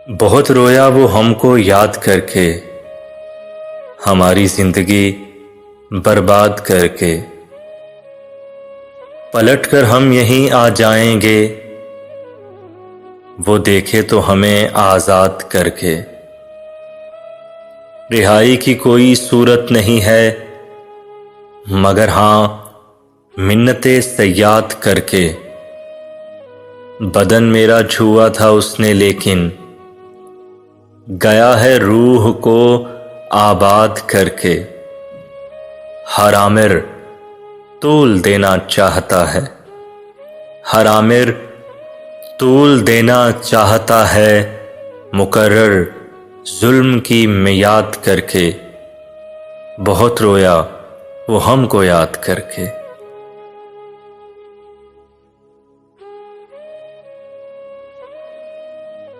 بہت رویا وہ ہم کو یاد کر کے، ہماری زندگی برباد کر کے۔ پلٹ کر ہم یہیں آ جائیں گے، وہ دیکھے تو ہمیں آزاد کر کے۔ رہائی کی کوئی صورت نہیں ہے، مگر ہاں منتیں صیاد کر کے۔ بدن میرا چھوا تھا اس نے لیکن گیا ہے روح کو آباد کر کے۔ ہر عامر طول دینا چاہتا ہے، ہر عامر طول دینا چاہتا ہے، مقرر ظلم کی میعاد کر کے۔ بہت رویا وہ ہم کو یاد کر کے۔